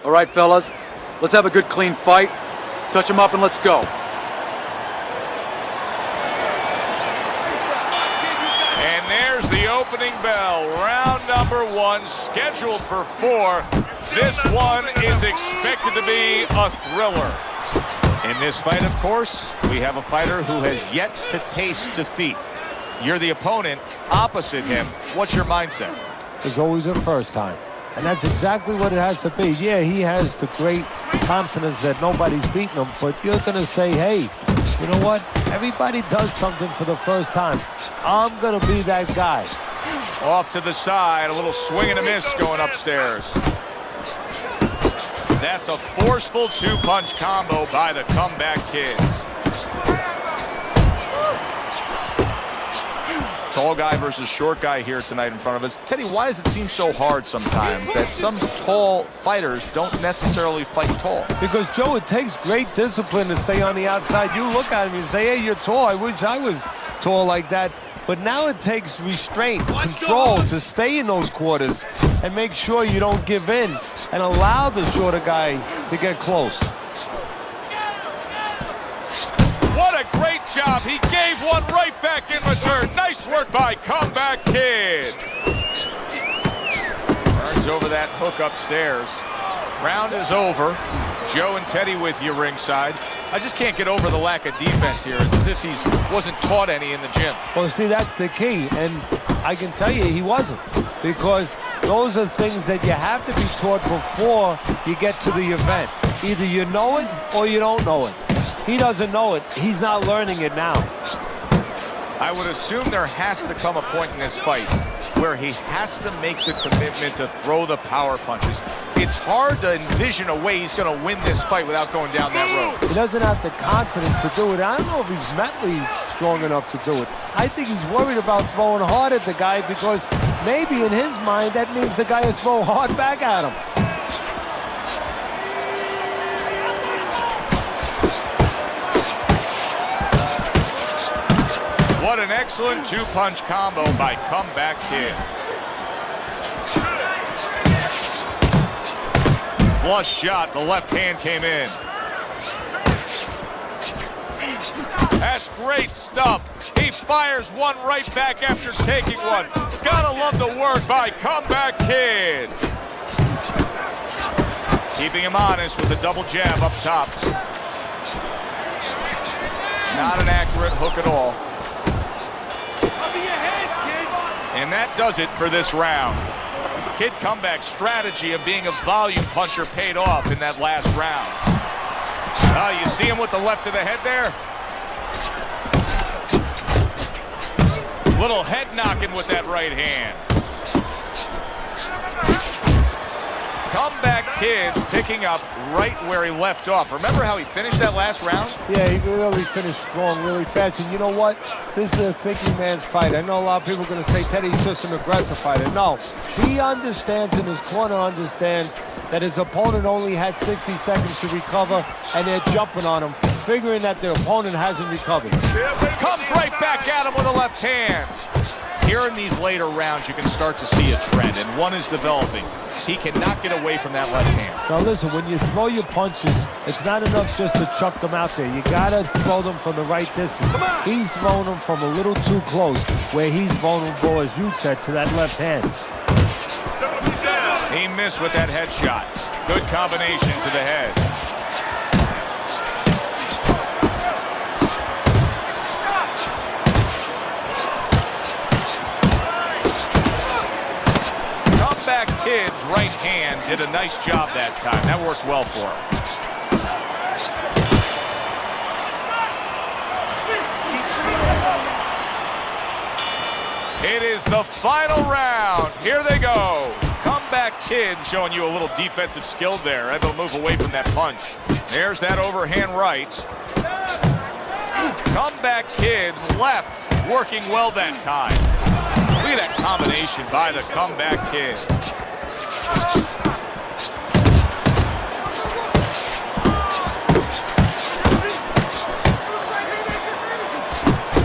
All right, fellas, let's have a good clean fight. Touch him up and let's go. And there's the opening bell. Round number 1, scheduled for 4. This one is expected to be a thriller. In this fight, of course, we have a fighter who has yet to taste defeat. You're the opponent opposite him. What's your mindset? There's always a first time. And that's exactly what it has to be. Yeah, he has the great confidence that nobody's beating him, but you're going to say, hey, you know what? Everybody does something for the first time. I'm going to be that guy. Off to the side, a little swing and a miss going upstairs. That's a forceful 2-punch combo by the comeback kid. Tall guy versus short guy here tonight in front of us. Teddy, why does it seem so hard sometimes that some tall fighters don't necessarily fight tall? Because, Joe, it takes great discipline to stay on the outside. You look at him and say, hey, you're tall. I wish I was tall like that. But now it takes restraint, control to stay in those quarters and make sure you don't give in and allow the shorter guy to get close. What a great job. He gave one right back in return. Nice work by comeback kid. Turns over that hook upstairs. Round is over. Joe and Teddy with you ringside. I just can't get over the lack of defense here. It's as if he wasn't taught any in the gym. Well, see, that's the key. And I can tell you he wasn't. Because those are things that you have to be taught before you get to the event. Either you know it or you don't know it. He doesn't know it. He's not learning it now. I would assume there has to come a point in this fight where he has to make the commitment to throw the power punches. It's hard to envision a way he's going to win this fight without going down that road. He doesn't have the confidence to do it. I don't know if he's mentally strong enough to do it. I think he's worried about throwing hard at the guy because maybe in his mind that means the guy will throw hard back at him. What an excellent 2-punch combo by comeback kid. Flush shot, the left hand came in. That's great stuff. He fires one right back after taking one. Gotta love the work by comeback kid. Keeping him honest with a double jab up top. Not an accurate hook at all. And that does it for this round. Kid comeback strategy of being a volume puncher paid off in that last round. You see him with the left to the head there? Little head knocking with that right hand. Comeback kid picking up right where he left off. Remember how he finished that last round? Yeah, he really finished strong, really fast. And you know what? This is a thinking man's fight. I know a lot of people are going to say Teddy's just an aggressive fighter. No, he understands, and his corner understands that his opponent only had 60 seconds to recover, and they're jumping on him, figuring that the opponent hasn't recovered. Comes right back at him with a left hand. Here in these later rounds, you can start to see a trend, and one is developing. He cannot get away from that left hand. Now listen, when you throw your punches, it's not enough just to chuck them out there. You gotta throw them from the right distance. He's throwing them from a little too close, where he's vulnerable, as you said, to that left hand. He missed with that headshot. Good combination to the head. Comeback kid's right hand did a nice job that time. That worked well for him. It is the final round. Here they go. Comeback kids showing you a little defensive skill there. Able to move away from that punch. There's that overhand right. Comeback kids left working well that time. Look at that combination by the comeback kid.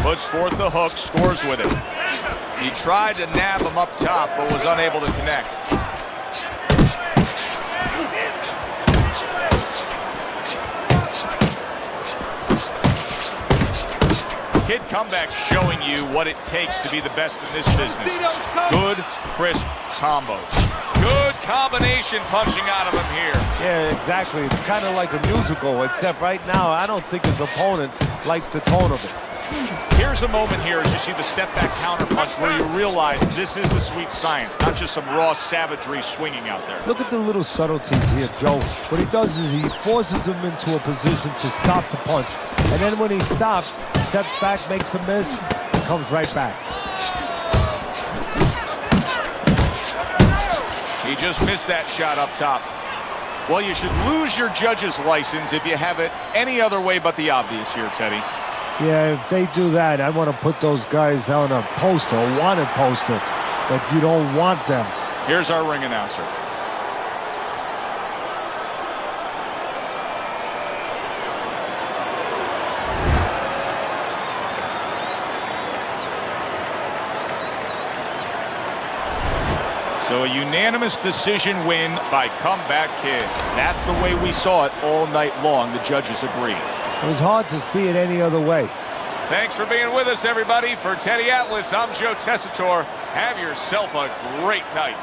Puts forth the hook, scores with it. He tried to nab him up top, but was unable to connect. comeback showing you what it takes to be the best in this business. Good, crisp combos. Good combination punching out of him here. Yeah, exactly. It's kind of like a musical, except right now, I don't think his opponent likes the tone of it. Here's a moment here as you see the step-back counter punch where you realize this is the sweet science, not just some raw savagery swinging out there. Look at the little subtleties here, Joe. What he does is he forces him into a position to stop the punch. And then when he stops, steps back, makes a miss, and comes right back. He just missed that shot up top. Well, you should lose your judge's license if you have it any other way but the obvious here, Teddy. Yeah, if they do that, I want to put those guys on a poster, a wanted poster, that you don't want them. Here's our ring announcer. So a unanimous decision win by Comeback Kid. That's the way we saw it all night long. The judges agree. It was hard to see it any other way. Thanks for being with us, everybody. For Teddy Atlas, I'm Joe Tessitore. Have yourself a great night.